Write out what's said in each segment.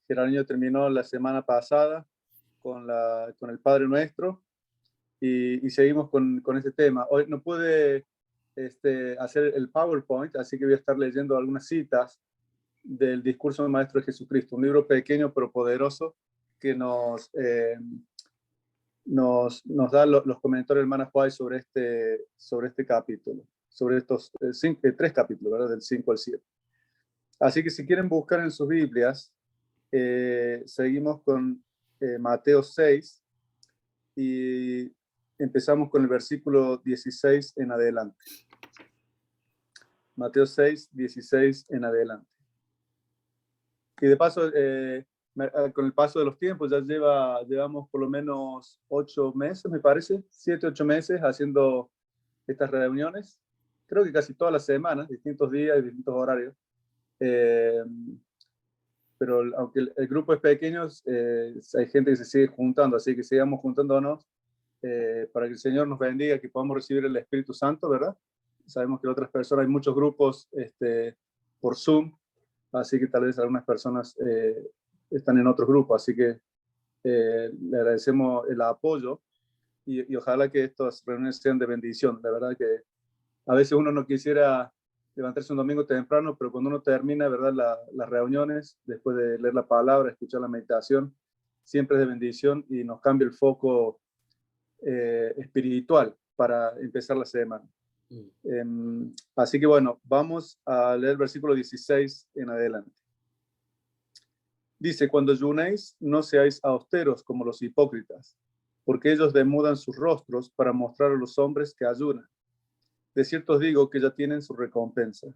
Gerardinho terminó la semana pasada con el Padre Nuestro y seguimos con este tema. Hoy no pude hacer el PowerPoint, así que voy a estar leyendo algunas citas del discurso del Maestro de Jesucristo, un libro pequeño pero poderoso que nos da los comentarios del hermana Juárez sobre este capítulo, sobre estos tres capítulos, ¿verdad? Del 5 al 7. Así que si quieren buscar en sus Biblias, seguimos con Mateo 6 y empezamos con el versículo 16 en adelante. Mateo 6, 16 en adelante. Y de paso, con el paso de los tiempos, ya llevamos por lo menos 8 meses, me parece, 7, 8 meses haciendo estas reuniones. Creo que casi todas las semanas, distintos días y distintos horarios. Pero aunque el grupo es pequeño, hay gente que se sigue juntando, así que sigamos juntándonos para que el Señor nos bendiga, que podamos recibir el Espíritu Santo, ¿verdad? Sabemos que otras personas, hay muchos grupos por Zoom, así que tal vez algunas personas están en otros grupos, así que le agradecemos el apoyo y ojalá que estas reuniones sean de bendición. La verdad que a veces uno no quisiera levantarse un domingo temprano, pero cuando uno termina, ¿verdad? Las reuniones, después de leer la palabra, escuchar la meditación, siempre es de bendición y nos cambia el foco espiritual para empezar la semana. Así que bueno, vamos a leer el versículo 16 en adelante. Dice, cuando ayunéis, no seáis austeros como los hipócritas, porque ellos demudan sus rostros para mostrar a los hombres que ayunan. De cierto os digo que ya tienen su recompensa.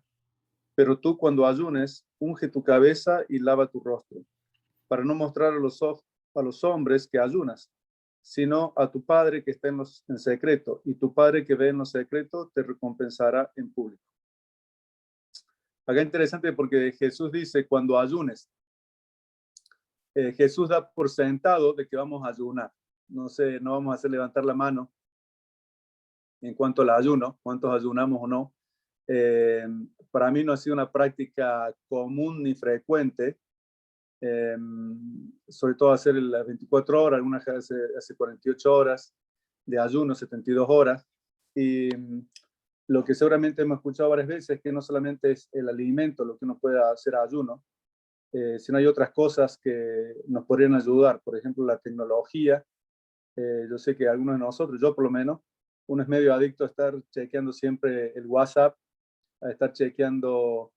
Pero tú, cuando ayunes, unge tu cabeza y lava tu rostro, para no mostrar a los hombres que ayunas, sino a tu Padre que está en secreto, y tu Padre que ve en lo secreto te recompensará en público. Acá interesante porque Jesús dice, cuando ayunes, Jesús da por sentado de que vamos a ayunar. No sé, no vamos a hacer levantar la mano en cuanto al ayuno, cuántos ayunamos o no. Para mí no ha sido una práctica común ni frecuente, sobre todo hacer las 24 horas, algunas hace 48 horas de ayuno, 72 horas. Y lo que seguramente hemos escuchado varias veces es que no solamente es el alimento lo que uno puede hacer a ayuno, sino hay otras cosas que nos podrían ayudar. Por ejemplo, la tecnología. Yo sé que algunos de nosotros, yo por lo menos, uno es medio adicto a estar chequeando siempre el WhatsApp, a estar chequeando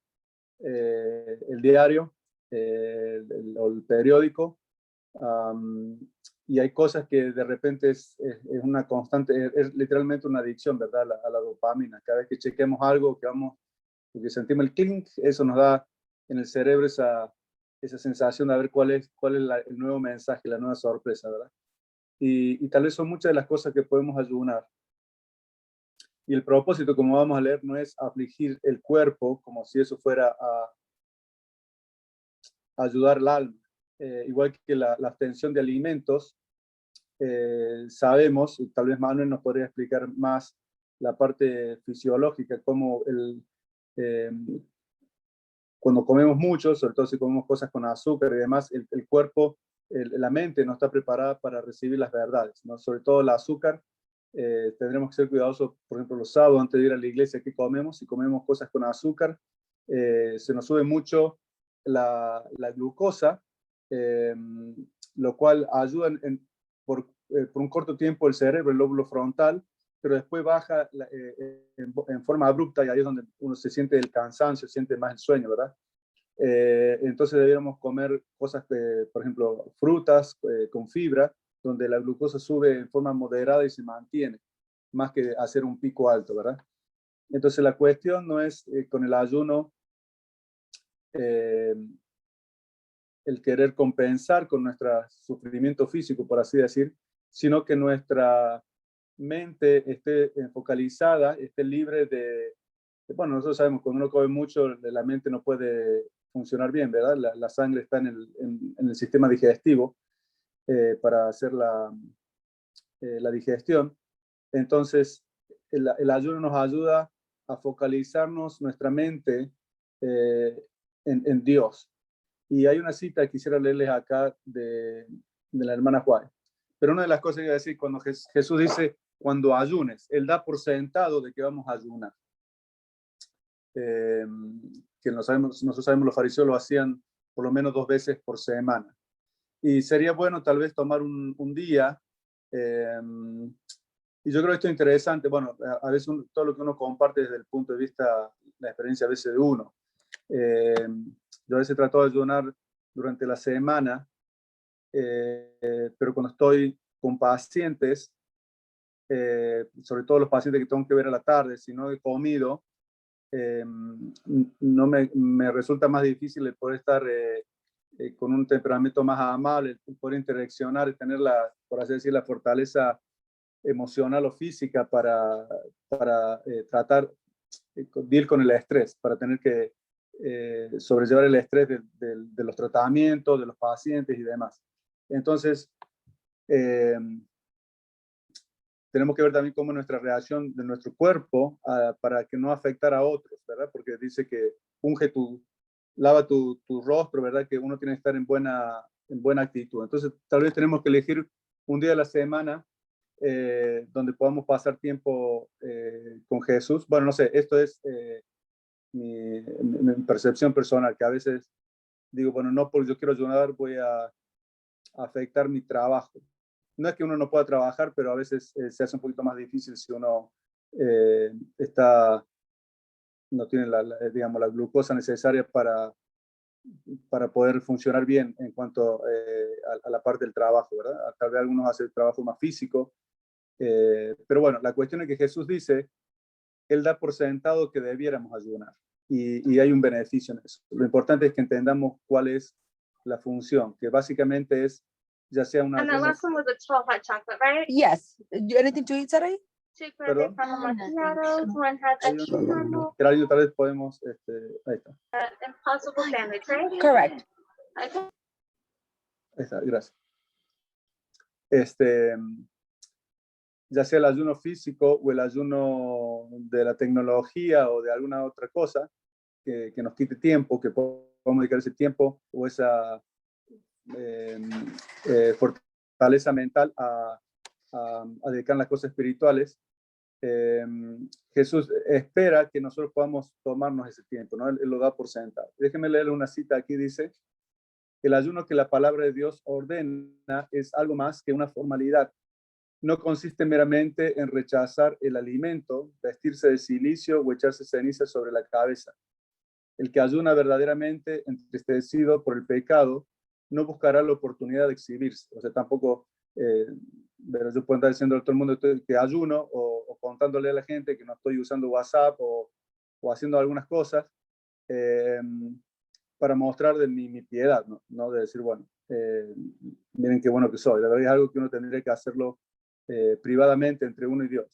el diario o el periódico. Y hay cosas que de repente es una constante, es literalmente una adicción, ¿verdad? A la dopamina. Cada vez que chequeamos algo, que sentimos el clink, eso nos da en el cerebro esa sensación de ver cuál es el nuevo mensaje, la nueva sorpresa, ¿verdad? Y tal vez son muchas de las cosas que podemos ayunar. Y el propósito, como vamos a leer, no es afligir el cuerpo como si eso fuera a ayudar al alma. Igual que la abstención de alimentos, sabemos, y tal vez Manuel nos podría explicar más la parte fisiológica, cómo cuando comemos mucho, sobre todo si comemos cosas con azúcar y demás, el cuerpo, la mente no está preparada para recibir las verdades, ¿no? Sobre todo el azúcar. Tendremos que ser cuidadosos, por ejemplo, los sábados antes de ir a la iglesia, ¿qué comemos? Si comemos cosas con azúcar, se nos sube mucho la glucosa, lo cual ayuda por un corto tiempo el cerebro, el lóbulo frontal, pero después baja en forma abrupta y ahí es donde uno se siente el cansancio, se siente más el sueño, ¿verdad? Entonces deberíamos comer cosas, por ejemplo, frutas con fibra, donde la glucosa sube en forma moderada y se mantiene, más que hacer un pico alto, ¿verdad? Entonces la cuestión no es con el ayuno el querer compensar con nuestro sufrimiento físico, por así decir, sino que nuestra mente esté focalizada, esté libre bueno, nosotros sabemos, cuando uno come mucho, la mente no puede funcionar bien, ¿verdad? La sangre está en el sistema digestivo para hacer la digestión. Entonces, el ayuno nos ayuda a focalizarnos nuestra mente en Dios. Y hay una cita que quisiera leerles acá de la hermana Juárez. Pero una de las cosas que iba a decir, cuando Jesús dice, cuando ayunes, Él da por sentado de que vamos a ayunar. Que nosotros sabemos los fariseos lo hacían por lo menos 2 veces por semana. Y sería bueno tal vez tomar un día, y yo creo que esto es interesante, bueno, a veces todo lo que uno comparte desde el punto de vista, la experiencia a veces de uno. Yo a veces trato de ayunar durante la semana, pero cuando estoy con pacientes, sobre todo los pacientes que tengo que ver a la tarde, si no he comido, no me resulta más difícil el poder estar con un temperamento más amable, el poder interaccionar y tener por así decir, la fortaleza emocional o física para tratar deal con el estrés, para tener que sobrellevar el estrés de los tratamientos, de los pacientes y demás. Entonces, tenemos que ver también cómo nuestra reacción de nuestro cuerpo para que no afectara a otros, ¿verdad? Porque dice que lava tu rostro, ¿verdad? Que uno tiene que estar en buena actitud. Entonces, tal vez tenemos que elegir un día de la semana donde podamos pasar tiempo con Jesús. Bueno, no sé, esto es mi percepción personal, que a veces digo, bueno, no porque yo quiero ayudar voy a afectar mi trabajo. No es que uno no pueda trabajar, pero a veces se hace un poquito más difícil si uno no tiene digamos, la glucosa necesaria para poder funcionar bien en cuanto a la parte del trabajo, ¿verdad? Tal vez algunos hacen el trabajo más físico, pero bueno, la cuestión es que Jesús dice, Él da por sentado que debiéramos ayunar y hay un beneficio en eso. Lo importante es que entendamos cuál es la función, que básicamente es ya sea una... And the last one was a 12 hot chocolate, right? Yes. Anything to eat today? Two for the macchiatos, one has a cheese Claro, tal vez podemos, ahí está. impossible sandwich, right? Correct. Okay. Ahí está, gracias. Ya sea el ayuno físico o el ayuno de la tecnología o de alguna otra cosa que nos quite tiempo, que podamos dedicar ese tiempo o esa fortaleza mental a dedicar las cosas espirituales. Jesús espera que nosotros podamos tomarnos ese tiempo, ¿no? Él lo da por sentado. Déjenme leerle una cita aquí, dice, el ayuno que la palabra de Dios ordena es algo más que una formalidad. No consiste meramente en rechazar el alimento, vestirse de cilicio o echarse ceniza sobre la cabeza. El que ayuna verdaderamente entristecido por el pecado no buscará la oportunidad de exhibirse. O sea, tampoco yo puedo estar diciendo a todo el mundo que ayuno o contándole a la gente que no estoy usando WhatsApp o haciendo algunas cosas para mostrar de mi piedad, ¿no? De decir, bueno, miren qué bueno que soy. La verdad es algo que uno tendría que hacerlo privadamente entre uno y Dios.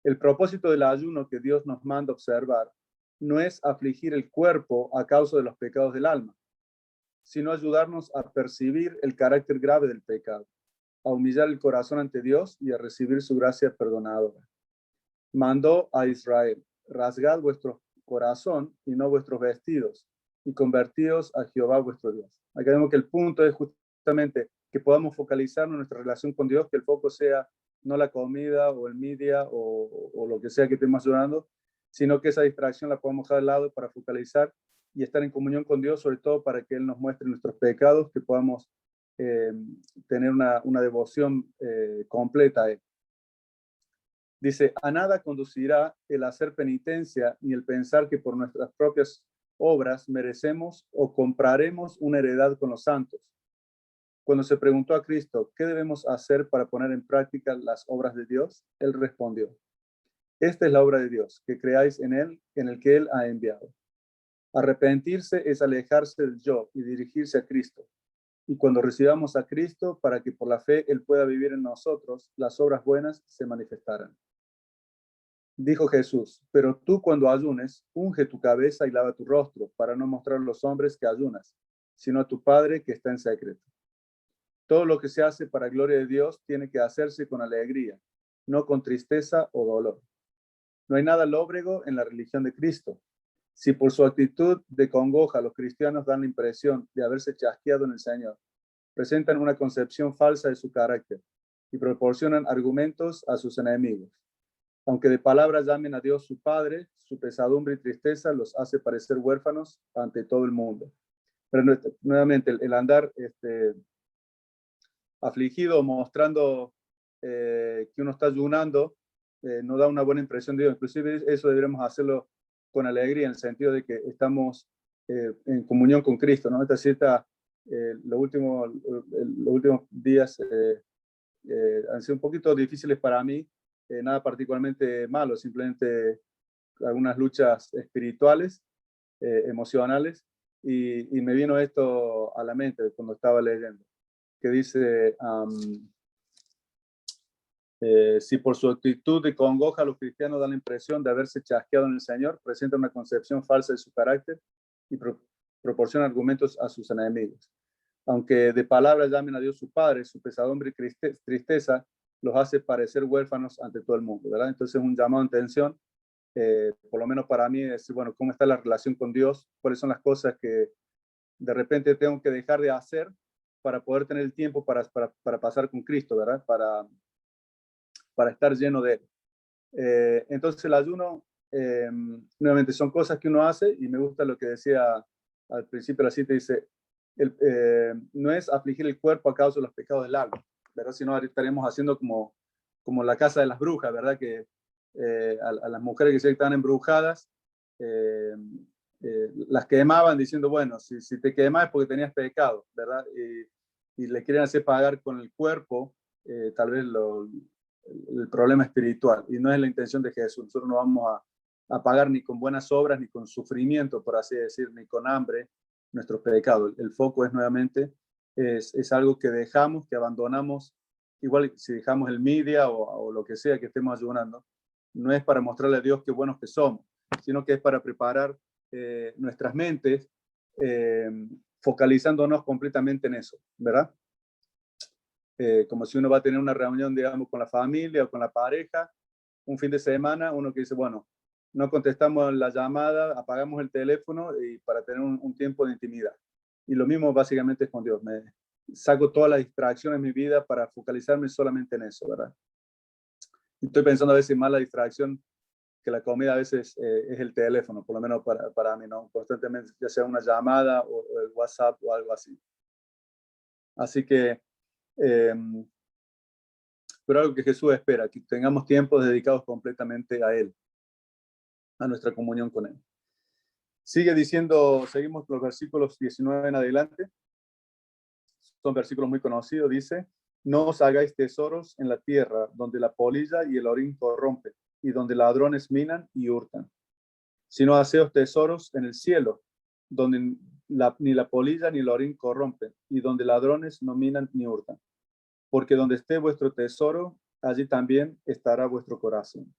El propósito del ayuno que Dios nos manda observar no es afligir el cuerpo a causa de los pecados del alma, sino ayudarnos a percibir el carácter grave del pecado, a humillar el corazón ante Dios y a recibir su gracia perdonadora. Mandó a Israel, rasgad vuestro corazón y no vuestros vestidos, y convertíos a Jehová vuestro Dios. Acá vemos que el punto es justamente que podamos focalizar nuestra relación con Dios, que el foco sea no la comida o el media o lo que sea que estemos ayudando, sino que esa distracción la podamos dejar de lado para focalizar y estar en comunión con Dios, sobre todo para que Él nos muestre nuestros pecados, que podamos tener una devoción completa a Él. Dice, a nada conducirá el hacer penitencia ni el pensar que por nuestras propias obras merecemos o compraremos una heredad con los santos. Cuando se preguntó a Cristo, ¿qué debemos hacer para poner en práctica las obras de Dios? Él respondió, esta es la obra de Dios, que creáis en Él, en el que Él ha enviado. Arrepentirse es alejarse del yo y dirigirse a Cristo. Y cuando recibamos a Cristo, para que por la fe Él pueda vivir en nosotros, las obras buenas se manifestarán. Dijo Jesús, pero tú cuando ayunes, unge tu cabeza y lava tu rostro, para no mostrar a los hombres que ayunas, sino a tu Padre que está en secreto. Todo lo que se hace para gloria de Dios tiene que hacerse con alegría, no con tristeza o dolor. No hay nada lóbrego en la religión de Cristo. Si por su actitud de congoja los cristianos dan la impresión de haberse chasqueado en el Señor, presentan una concepción falsa de su carácter y proporcionan argumentos a sus enemigos. Aunque de palabras llamen a Dios su Padre, su pesadumbre y tristeza los hace parecer huérfanos ante todo el mundo. Pero nuevamente, el andar afligido, mostrando que uno está ayunando, no da una buena impresión de Dios. Inclusive eso deberíamos hacerlo con alegría, en el sentido de que estamos en comunión con Cristo, ¿no? Esta cita, los últimos días han sido un poquito difíciles para mí, nada particularmente malo, simplemente algunas luchas espirituales, emocionales, y me vino esto a la mente cuando estaba leyendo, que dice, si por su actitud de congoja los cristianos dan la impresión de haberse chasqueado en el Señor, presenta una concepción falsa de su carácter y proporciona argumentos a sus enemigos. Aunque de palabras llamen a Dios su Padre, su pesadumbre y tristeza los hace parecer huérfanos ante todo el mundo, ¿verdad? Entonces un llamado de atención, por lo menos para mí, es, bueno, ¿cómo está la relación con Dios? ¿Cuáles son las cosas que de repente tengo que dejar de hacer para poder tener el tiempo para pasar con Cristo, ¿verdad? Para estar lleno de Él. Entonces el ayuno, nuevamente, son cosas que uno hace, y me gusta lo que decía al principio de la cita, dice, no es afligir el cuerpo a causa de los pecados del alma, ¿verdad? Sino estaremos haciendo como la casa de las brujas, ¿verdad? Que a las mujeres que se estaban embrujadas, las quemaban diciendo, bueno, si te quemas es porque tenías pecado, ¿verdad? Y le quieren hacer pagar con el cuerpo, tal vez el problema espiritual, y no es la intención de Jesús. Nosotros no vamos a pagar ni con buenas obras, ni con sufrimiento, por así decir, ni con hambre, nuestros pecados. El foco es nuevamente, es algo que dejamos, que abandonamos, igual si dejamos el media o lo que sea que estemos ayunando, no es para mostrarle a Dios qué buenos que somos, sino que es para preparar nuestras mentes, focalizándonos completamente en eso, ¿verdad? Como si uno va a tener una reunión, digamos, con la familia o con la pareja, un fin de semana, uno que dice, bueno, no contestamos la llamada, apagamos el teléfono y para tener un tiempo de intimidad. Y lo mismo básicamente es con Dios. Me saco todas las distracciones de mi vida para focalizarme solamente en eso, ¿verdad? Estoy pensando a veces más la distracción que la comida a veces es el teléfono, por lo menos para mí, ¿no? Constantemente, ya sea una llamada o el WhatsApp o algo así. Así que, pero algo que Jesús espera, que tengamos tiempos dedicados completamente a Él, a nuestra comunión con Él. Sigue diciendo, seguimos los versículos 19 en adelante. Son versículos muy conocidos. Dice, no os hagáis tesoros en la tierra, donde la polilla y el orín corrompen, y donde ladrones minan y hurtan, sino haceos tesoros en el cielo, donde ni la polilla ni el orín corrompen, y donde ladrones no minan ni hurtan. Porque donde esté vuestro tesoro, allí también estará vuestro corazón.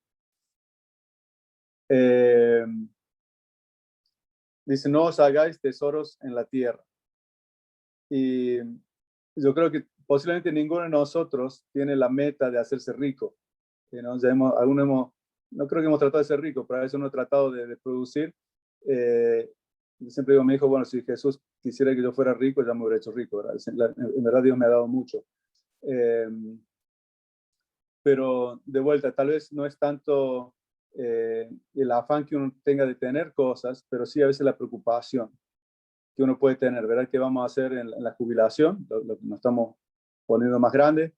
Dice, no os hagáis tesoros en la tierra. Y yo creo que posiblemente ninguno de nosotros tiene la meta de hacerse rico. ¿No? No creo que hemos tratado de ser ricos, pero a veces uno ha tratado de producir. Siempre digo a mi hijo, bueno, si Jesús quisiera que yo fuera rico, ya me hubiera hecho rico, ¿verdad? En verdad Dios me ha dado mucho. Pero de vuelta, tal vez no es tanto el afán que uno tenga de tener cosas, pero sí a veces la preocupación que uno puede tener, ¿verdad? ¿Qué vamos a hacer en la jubilación? Lo que nos estamos poniendo más grandes,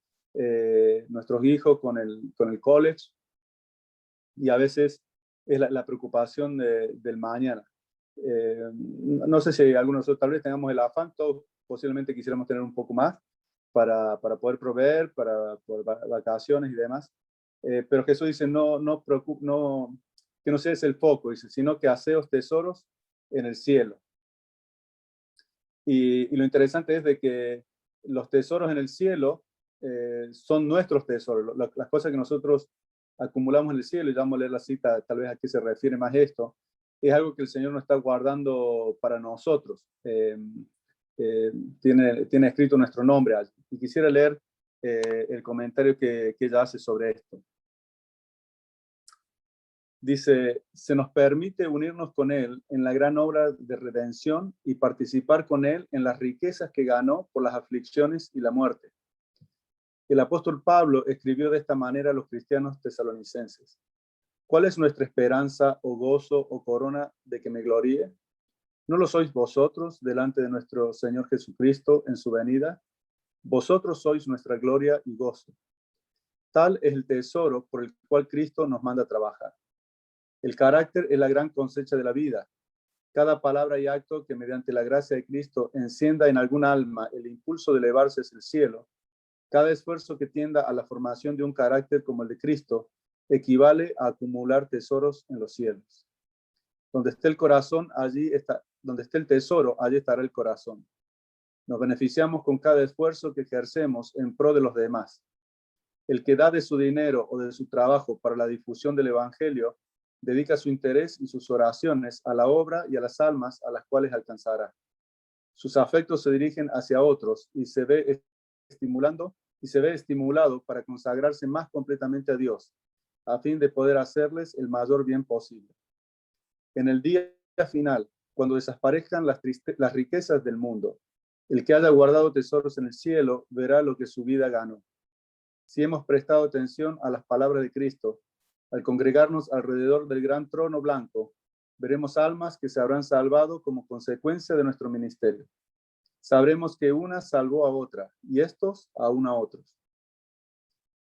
nuestros hijos con el college, y a veces es la preocupación del mañana. No sé si algunos de nosotros tal vez tengamos el afán, todos posiblemente quisiéramos tener un poco más para poder proveer, por vacaciones y demás. Pero Jesús dice, que no sea ese el foco, dice, sino que haceos tesoros en el cielo. Y lo interesante es de que los tesoros en el cielo son nuestros tesoros, las cosas que nosotros acumulamos en el cielo, y vamos a leer la cita, tal vez a qué se refiere más esto, es algo que el Señor nos está guardando para nosotros. Tiene escrito nuestro nombre allí. Y quisiera leer el comentario que ella hace sobre esto. Dice, se nos permite unirnos con Él en la gran obra de redención y participar con Él en las riquezas que ganó por las aflicciones y la muerte. El apóstol Pablo escribió de esta manera a los cristianos tesalonicenses. ¿Cuál es nuestra esperanza o gozo o corona de que me gloríe? ¿No lo sois vosotros delante de nuestro Señor Jesucristo en su venida? Vosotros sois nuestra gloria y gozo. Tal es el tesoro por el cual Cristo nos manda a trabajar. El carácter es la gran cosecha de la vida. Cada palabra y acto que mediante la gracia de Cristo encienda en algún alma el impulso de elevarse hacia el cielo, cada esfuerzo que tienda a la formación de un carácter como el de Cristo, equivale a acumular tesoros en los cielos. Donde esté el corazón, donde esté el tesoro, allí estará el corazón. Nos beneficiamos con cada esfuerzo que ejercemos en pro de los demás. El que da de su dinero o de su trabajo para la difusión del Evangelio, dedica su interés y sus oraciones a la obra y a las almas a las cuales alcanzará. Sus afectos se dirigen hacia otros y se ve estimulado para consagrarse más completamente a Dios, a fin de poder hacerles el mayor bien posible. En el día final, cuando desaparezcan las riquezas del mundo, el que haya guardado tesoros en el cielo verá lo que su vida ganó. Si hemos prestado atención a las palabras de Cristo, al congregarnos alrededor del gran trono blanco, veremos almas que se habrán salvado como consecuencia de nuestro ministerio. Sabremos que una salvó a otra, y estos aún a otros.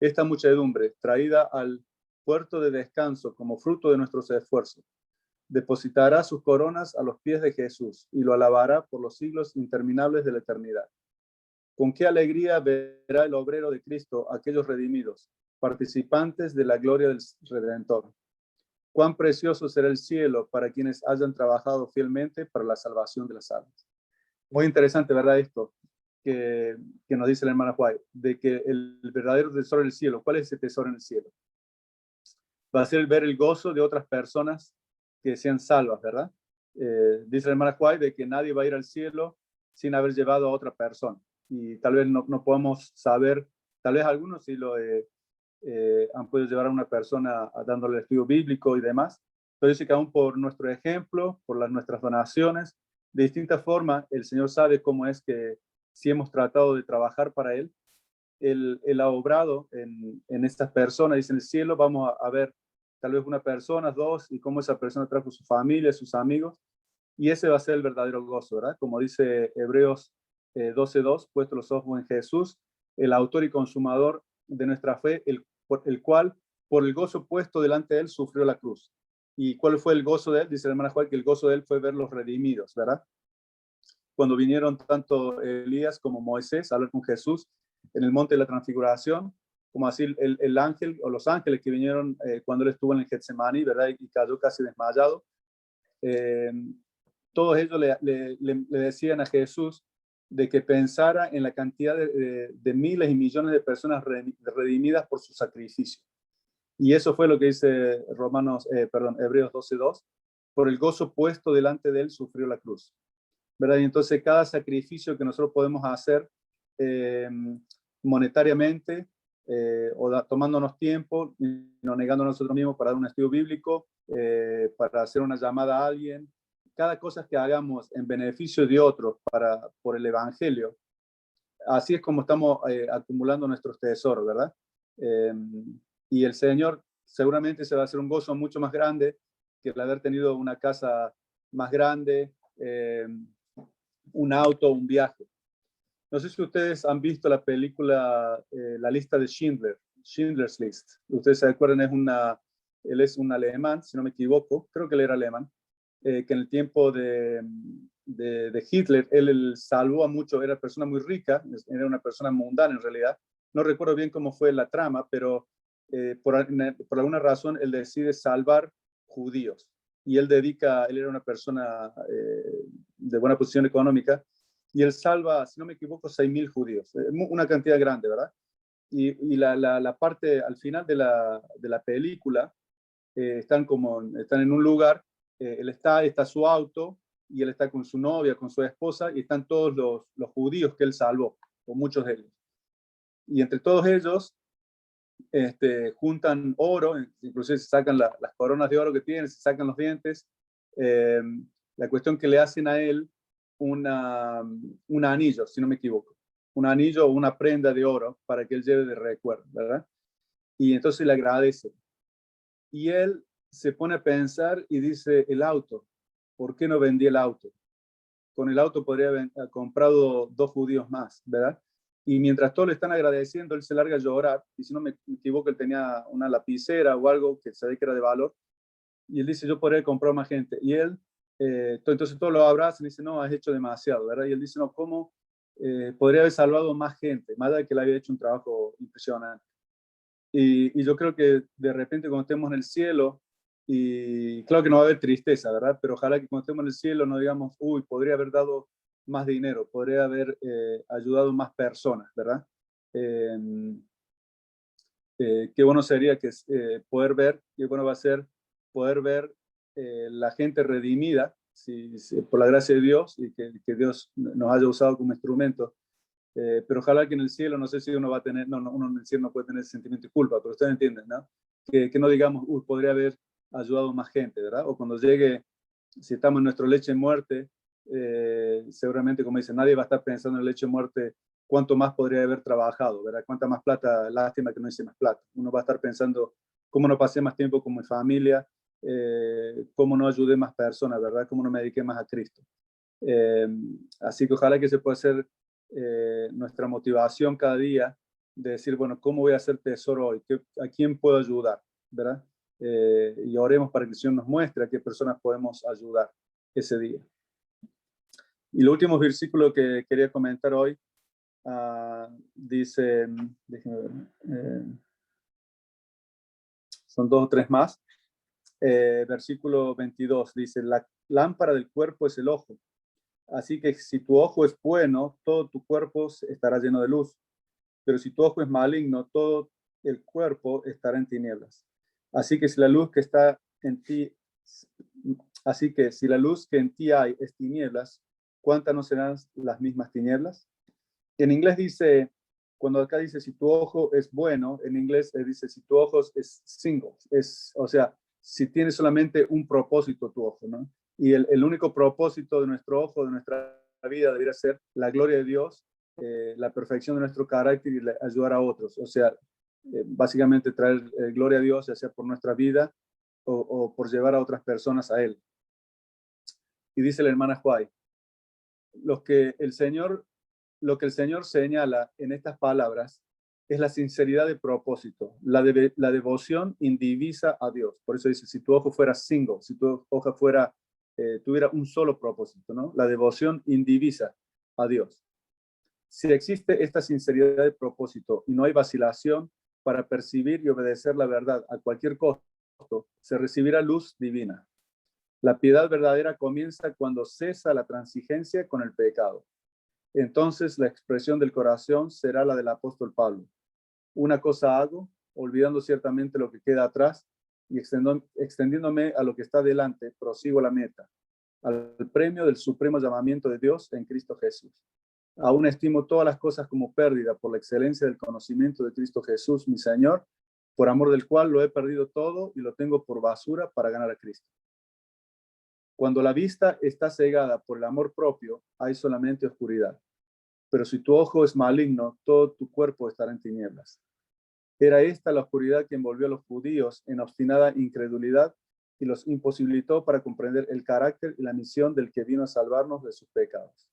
Esta muchedumbre, traída al puerto de descanso como fruto de nuestros esfuerzos, depositará sus coronas a los pies de Jesús y lo alabará por los siglos interminables de la eternidad. Con qué alegría verá el obrero de Cristo a aquellos redimidos, participantes de la gloria del Redentor. Cuán precioso será el cielo para quienes hayan trabajado fielmente para la salvación de las almas. Muy interesante, ¿verdad? Esto que nos dice la hermana White, de que el verdadero tesoro del cielo, ¿cuál es ese tesoro en el cielo? Va a ser ver el gozo de otras personas que sean salvas, ¿verdad? Dice la hermana White de que nadie va a ir al cielo sin haber llevado a otra persona. Y tal vez no podamos saber, tal vez algunos sí han podido llevar a una persona dándole el estudio bíblico y demás, pero dice que aún por nuestro ejemplo, por nuestras donaciones, de distinta forma, el Señor sabe cómo es que si hemos tratado de trabajar para Él, Él ha obrado en estas personas. Dice, en el cielo vamos a ver tal vez una persona, dos, y cómo esa persona trajo su familia, sus amigos, y ese va a ser el verdadero gozo, ¿verdad? Como dice Hebreos 12:2, puesto los ojos en Jesús, el autor y consumador de nuestra fe, el cual, por el gozo puesto delante de él, sufrió la cruz. ¿Y cuál fue el gozo de él? Dice la hermana Juan que el gozo de él fue ver los redimidos, ¿verdad? Cuando vinieron tanto Elías como Moisés a hablar con Jesús en el monte de la transfiguración, como así el ángel o los ángeles que vinieron cuando él estuvo en el Getsemaní, ¿verdad? Y cayó casi desmayado. Todos ellos le decían a Jesús de que pensara en la cantidad de miles y millones de personas redimidas por su sacrificio. Y eso fue lo que dice Hebreos 12:2. Por el gozo puesto delante de él sufrió la cruz, ¿verdad? Y entonces cada sacrificio que nosotros podemos hacer monetariamente o tomándonos tiempo, no negándonos nosotros mismos para dar un estudio bíblico, para hacer una llamada a alguien, cada cosa que hagamos en beneficio de otros por el Evangelio, así es como estamos acumulando nuestros tesoros, ¿verdad? Y el Señor seguramente se va a hacer un gozo mucho más grande que el haber tenido una casa más grande, un auto, un viaje. No sé si ustedes han visto la película La lista de Schindler, Schindler's List. Ustedes se acuerdan, él es un alemán, si no me equivoco, creo que él era alemán, que en el tiempo de Hitler, él salvó a muchos, era persona muy rica, era una persona mundana en realidad. No recuerdo bien cómo fue la trama, pero por alguna razón él decide salvar judíos. Y él era una persona de buena posición económica, y él salva, si no me equivoco, 6.000 judíos, una cantidad grande, ¿verdad? Y la parte al final de la película, están en un lugar, él está su auto, y él está con su novia, con su esposa, y están todos los judíos que él salvó, o muchos de ellos. Y entre todos ellos, juntan oro, inclusive se sacan las coronas de oro que tienen, se sacan los dientes. La cuestión que le hacen a él un anillo, si no me equivoco, un anillo o una prenda de oro para que él lleve de recuerdo, ¿verdad? Y entonces le agradece. Y él se pone a pensar y dice, el auto, ¿por qué no vendí el auto? Con el auto podría haber comprado 2 judíos más, ¿verdad? Y mientras todos le están agradeciendo, él se larga a llorar, y si no me equivoco, él tenía una lapicera o algo que se ve que era de valor, y él dice, yo podría comprar más gente. Y él, entonces todos lo abrazan y dicen, no, has hecho demasiado, ¿verdad? Y él dice, no, ¿cómo podría haber salvado más gente? Más de que él había hecho un trabajo impresionante. Y yo creo que de repente cuando estemos en el cielo, y claro que no va a haber tristeza, ¿verdad? Pero ojalá que cuando estemos en el cielo no digamos, uy, podría haber dado más dinero, podría haber ayudado más personas, ¿verdad? Qué bueno sería que poder ver, qué bueno va a ser poder ver la gente redimida, por la gracia de Dios, y que Dios nos haya usado como instrumento. Pero ojalá que en el cielo, no sé si uno va a tener, no, uno en el cielo no puede tener ese sentimiento de culpa, pero ustedes entienden, ¿no? Que no digamos, uy, podría haber ayudado más gente, ¿verdad? O cuando llegue, si estamos en nuestro lecho de muerte, seguramente, como dice, nadie va a estar pensando en el lecho de muerte cuánto más podría haber trabajado, ¿verdad? Cuánta más plata, lástima que no hice más plata. Uno va a estar pensando cómo no pasé más tiempo con mi familia, cómo no ayudé más personas, ¿verdad? Cómo no me dediqué más a Cristo. Así que ojalá que se pueda hacer nuestra motivación cada día de decir, bueno, ¿cómo voy a hacer tesoro hoy? ¿A quién puedo ayudar? ¿Verdad? Y oremos para que el Señor nos muestre a qué personas podemos ayudar ese día. Y el último versículo que quería comentar hoy dice, déjenme ver, son 2 o 3 más. Versículo 22 dice, la lámpara del cuerpo es el ojo. Así que si tu ojo es bueno, todo tu cuerpo estará lleno de luz. Pero si tu ojo es maligno, todo el cuerpo estará en tinieblas. Así que si la luz que está en ti, así que si la luz que en ti hay es tinieblas, ¿cuántas no serán las mismas tinieblas? En inglés dice, cuando acá dice si tu ojo es bueno, en inglés dice si tu ojo es single, o sea, si tiene solamente un propósito tu ojo, ¿no? Y el único propósito de nuestro ojo, de nuestra vida, debería ser la gloria de Dios, la perfección de nuestro carácter y ayudar a otros. O sea, básicamente traer gloria a Dios, ya sea por nuestra vida o por llevar a otras personas a Él. Y dice la hermana Juay, lo que el Señor señala en estas palabras es la sinceridad de propósito, la devoción indivisa a Dios. Por eso dice, si tu ojo fuera single, si tu ojo tuviera un solo propósito, ¿no? La devoción indivisa a Dios. Si existe esta sinceridad de propósito y no hay vacilación para percibir y obedecer la verdad a cualquier costo, se recibirá luz divina. La piedad verdadera comienza cuando cesa la transigencia con el pecado. Entonces la expresión del corazón será la del apóstol Pablo. Una cosa hago, olvidando ciertamente lo que queda atrás y extendiéndome a lo que está delante, prosigo la meta, al premio del supremo llamamiento de Dios en Cristo Jesús. Aún estimo todas las cosas como pérdida por la excelencia del conocimiento de Cristo Jesús, mi Señor, por amor del cual lo he perdido todo y lo tengo por basura para ganar a Cristo. Cuando la vista está cegada por el amor propio, hay solamente oscuridad. Pero si tu ojo es maligno, todo tu cuerpo estará en tinieblas. Era esta la oscuridad que envolvió a los judíos en obstinada incredulidad y los imposibilitó para comprender el carácter y la misión del que vino a salvarnos de sus pecados.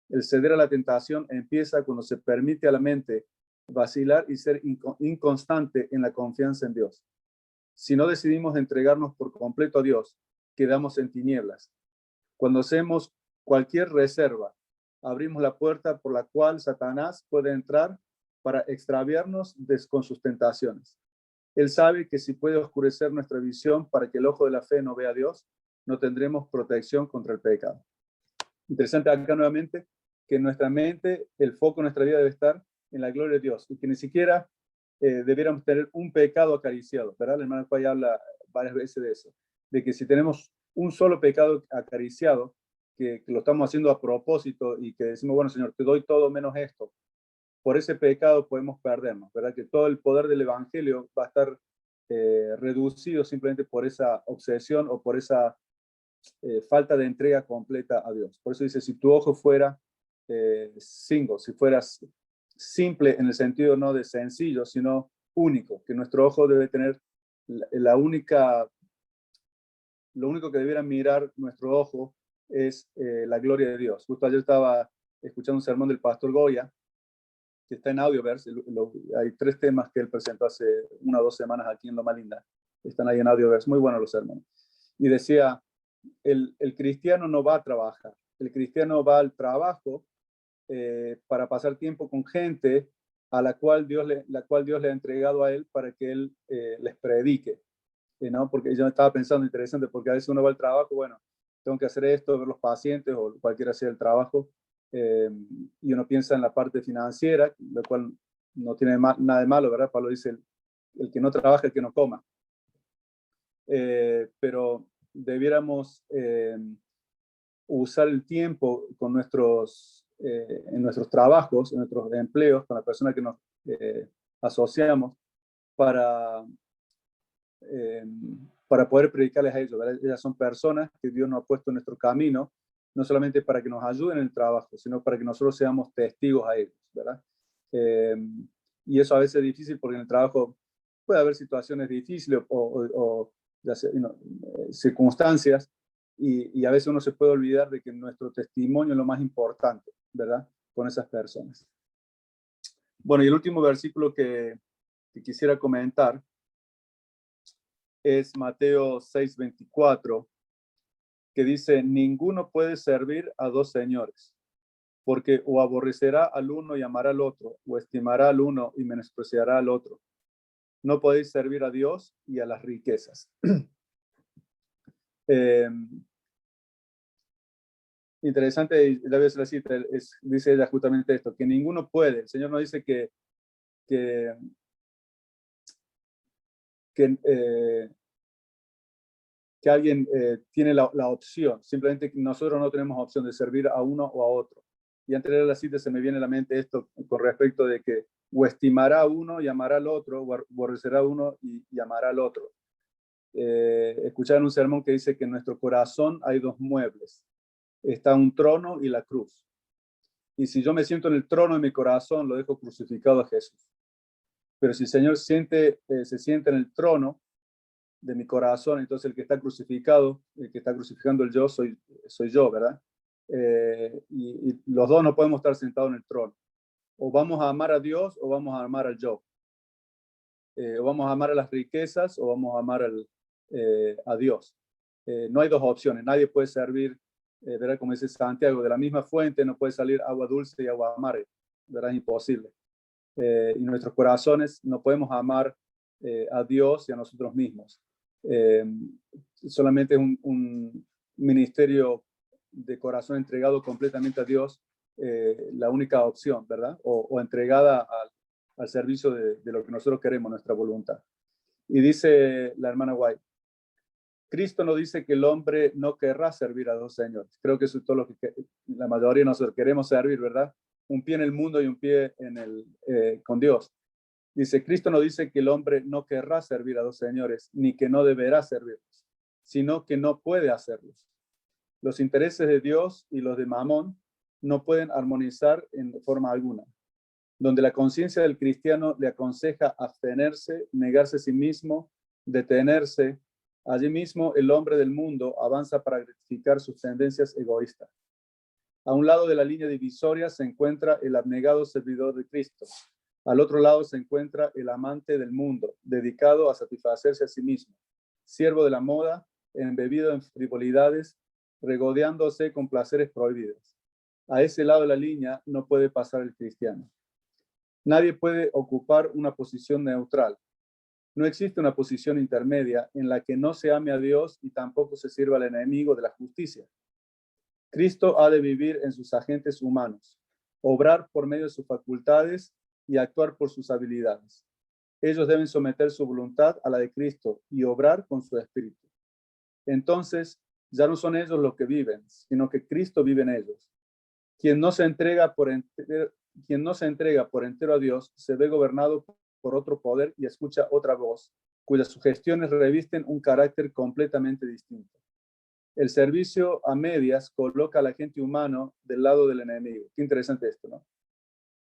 El ceder a la tentación empieza cuando se permite a la mente vacilar y ser inconstante en la confianza en Dios. Si no decidimos entregarnos por completo a Dios, quedamos en tinieblas. Cuando hacemos cualquier reserva, abrimos la puerta por la cual Satanás puede entrar para extraviarnos con sus tentaciones. Él sabe que si puede oscurecer nuestra visión para que el ojo de la fe no vea a Dios, no tendremos protección contra el pecado. Interesante acá nuevamente que nuestra mente, el foco de nuestra vida debe estar en la gloria de Dios y que ni siquiera debiéramos tener un pecado acariciado, ¿verdad? El hermano Juan habla varias veces de eso, de que si tenemos un solo pecado acariciado, que lo estamos haciendo a propósito y que decimos, bueno, Señor, te doy todo menos esto, por ese pecado podemos perdernos, ¿verdad? Que todo el poder del evangelio va a estar reducido simplemente por esa obsesión o por esa falta de entrega completa a Dios. Por eso dice, si tu ojo fuera single, si fueras simple en el sentido no de sencillo, sino único, que nuestro ojo debe tener lo único que debiera mirar nuestro ojo es la gloria de Dios. Justo ayer estaba escuchando un sermón del pastor Goya, que está en Audioverse. Hay 3 temas que él presentó hace 1 o 2 semanas aquí en Loma Linda. Están ahí en Audioverse, muy buenos los sermones. Y decía, el cristiano no va a trabajar, el cristiano va al trabajo para pasar tiempo con gente a la cual Dios le ha entregado a él para que él les predique. ¿No? Porque yo estaba pensando, interesante, porque a veces uno va al trabajo, bueno, tengo que hacer esto, ver los pacientes o cualquiera sea el trabajo, y uno piensa en la parte financiera, lo cual no tiene nada de malo, ¿verdad? Pablo dice, el que no trabaja, el que no coma. Pero debiéramos usar el tiempo con en nuestros trabajos, en nuestros empleos, con la persona que nos asociamos, para poder predicarles a ellos, ¿verdad? Ellas son personas que Dios nos ha puesto en nuestro camino, no solamente para que nos ayuden en el trabajo, sino para que nosotros seamos testigos a ellos, ¿verdad? Y eso a veces es difícil porque en el trabajo puede haber situaciones difíciles o circunstancias, y a veces uno se puede olvidar de que nuestro testimonio es lo más importante, ¿verdad? Con esas personas. Bueno, y el último versículo que quisiera comentar es Mateo 6:24, que dice, ninguno puede servir a 2 señores, porque o aborrecerá al uno y amará al otro, o estimará al uno y menospreciará al otro. No podéis servir a Dios y a las riquezas. Interesante, y la vez la cita, dice ella justamente esto, que ninguno puede. El Señor nos dice que alguien tiene la opción, simplemente nosotros no tenemos opción de servir a uno o a otro. Y antes de leer la cita se me viene a la mente esto con respecto de que o estimará a uno y amará al otro, o aborrecerá a uno y amará al otro. Escucharon un sermón que dice que en nuestro corazón hay 2 muebles, está un trono y la cruz. Y si yo me siento en el trono de mi corazón, lo dejo crucificado a Jesús. Pero si el Señor se siente en el trono de mi corazón, entonces el que está crucificado, el que está crucificando el yo, soy yo, ¿verdad? Y los dos no podemos estar sentados en el trono. O vamos a amar a Dios o vamos a amar al yo. O vamos a amar a las riquezas o vamos a amar a Dios. No hay 2 opciones. Nadie puede servir, ¿verdad? Como dice Santiago, de la misma fuente no puede salir agua dulce y agua amarga, ¿verdad? Es imposible. Y nuestros corazones no podemos amar a Dios y a nosotros mismos. Solamente un ministerio de corazón entregado completamente a Dios, la única opción, ¿verdad? O entregada al servicio de lo que nosotros queremos, nuestra voluntad. Y dice la hermana White, Cristo no dice que el hombre no querrá servir a 2 señores. Creo que eso es todo lo que la mayoría de nosotros queremos servir, ¿verdad? Un pie en el mundo y un pie con Dios. Dice, Cristo no dice que el hombre no querrá servir a 2 señores, ni que no deberá servirlos, sino que no puede hacerlos. Los intereses de Dios y los de Mamón no pueden armonizar en forma alguna. Donde la conciencia del cristiano le aconseja abstenerse, negarse a sí mismo, detenerse, allí mismo el hombre del mundo avanza para gratificar sus tendencias egoístas. A un lado de la línea divisoria se encuentra el abnegado servidor de Cristo. Al otro lado se encuentra el amante del mundo, dedicado a satisfacerse a sí mismo, siervo de la moda, embebido en frivolidades, regodeándose con placeres prohibidos. A ese lado de la línea no puede pasar el cristiano. Nadie puede ocupar una posición neutral. No existe una posición intermedia en la que no se ame a Dios y tampoco se sirva al enemigo de la justicia. Cristo ha de vivir en sus agentes humanos, obrar por medio de sus facultades y actuar por sus habilidades. Ellos deben someter su voluntad a la de Cristo y obrar con su espíritu. Entonces, ya no son ellos los que viven, sino que Cristo vive en ellos. Quien no se entrega por entero quien no se entrega por entero a Dios se ve gobernado por otro poder y escucha otra voz, cuyas sugestiones revisten un carácter completamente distinto. El servicio a medias coloca al agente humano del lado del enemigo. Qué interesante esto, ¿no?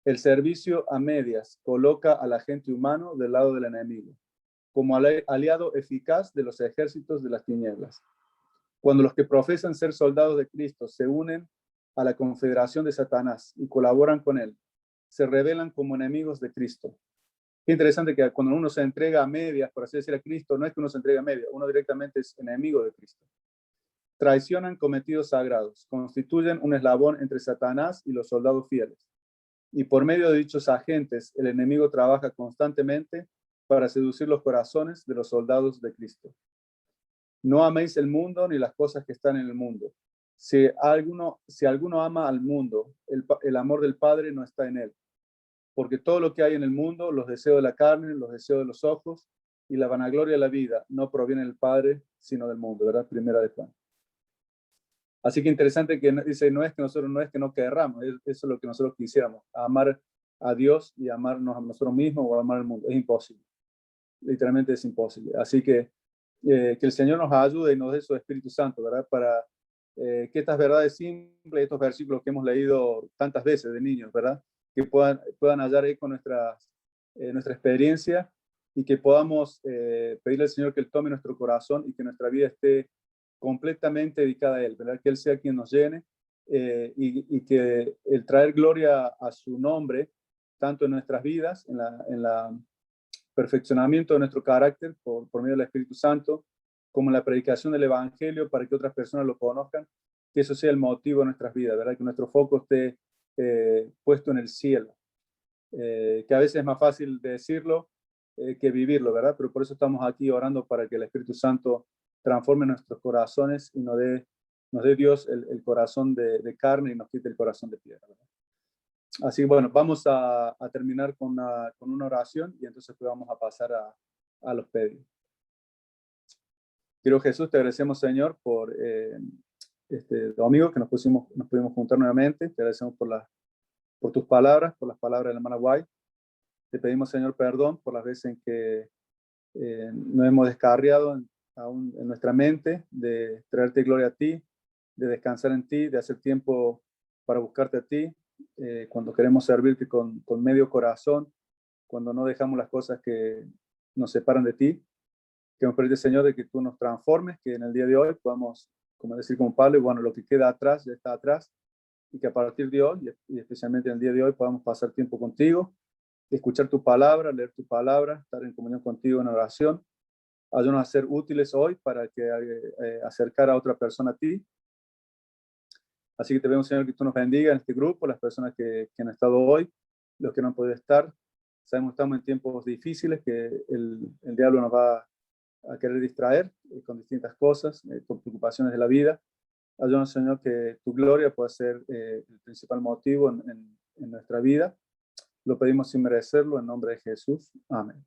El servicio a medias coloca al agente humano del lado del enemigo, como aliado eficaz de los ejércitos de las tinieblas. Cuando los que profesan ser soldados de Cristo se unen a la confederación de Satanás y colaboran con él, se revelan como enemigos de Cristo. Qué interesante que cuando uno se entrega a medias, por así decir, a Cristo, no es que uno se entrega a medias, uno directamente es enemigo de Cristo. Traicionan cometidos sagrados, constituyen un eslabón entre Satanás y los soldados fieles. Y por medio de dichos agentes, el enemigo trabaja constantemente para seducir los corazones de los soldados de Cristo. No améis el mundo ni las cosas que están en el mundo. Si alguno ama al mundo, el amor del Padre no está en él. Porque todo lo que hay en el mundo, los deseos de la carne, los deseos de los ojos y la vanagloria de la vida, no proviene del Padre, sino del mundo, ¿verdad? Primera de Juan. Así que interesante que dice, no es que no querramos, eso es lo que nosotros quisiéramos, amar a Dios y amarnos a nosotros mismos o amar al mundo. Es imposible, literalmente es imposible. Así que el Señor nos ayude y nos dé su Espíritu Santo, ¿verdad? Para que estas verdades simples, estos versículos que hemos leído tantas veces de niños, ¿verdad? Que puedan hallar ahí con nuestra experiencia y que podamos pedirle al Señor que Él tome nuestro corazón y que nuestra vida esté completamente dedicada a Él, ¿verdad? Que Él sea quien nos llene y que el traer gloria a su nombre, tanto en nuestras vidas, en la perfeccionamiento de nuestro carácter por medio del Espíritu Santo, como en la predicación del Evangelio para que otras personas lo conozcan, que eso sea el motivo de nuestras vidas, ¿verdad? Que nuestro foco esté puesto en el cielo, que a veces es más fácil decirlo que vivirlo, ¿verdad? Pero por eso estamos aquí orando para que el Espíritu Santo transforme nuestros corazones y nos dé Dios el corazón de carne y nos quite el corazón de piedra, ¿verdad? Así que bueno, vamos a terminar con una oración y entonces pues vamos a pasar a los pedidos. Quiero Jesús, te agradecemos Señor por este domingo que nos pudimos juntar nuevamente. Te agradecemos por tus palabras, por las palabras de la hermana White. Te pedimos Señor perdón por las veces en que nos hemos descarriado aún en nuestra mente de traerte gloria a ti, de descansar en ti, de hacer tiempo para buscarte a ti, cuando queremos servirte con medio corazón, cuando no dejamos las cosas que nos separan de ti. Que nos permite, Señor, de que tú nos transformes, que en el día de hoy podamos, como decir como Pablo, y bueno, lo que queda atrás ya está atrás, y que a partir de hoy, y especialmente en el día de hoy, podamos pasar tiempo contigo, escuchar tu palabra, leer tu palabra, estar en comunión contigo en oración. Ayúdanos a ser útiles hoy para que acercar a otra persona a ti. Así que te pedimos, Señor, que tú nos bendiga en este grupo, las personas que han estado hoy, los que no han podido estar. Sabemos que estamos en tiempos difíciles, que el diablo nos va a querer distraer con distintas cosas, con preocupaciones de la vida. Ayúdanos, Señor, que tu gloria pueda ser el principal motivo en nuestra vida. Lo pedimos sin merecerlo, en nombre de Jesús. Amén.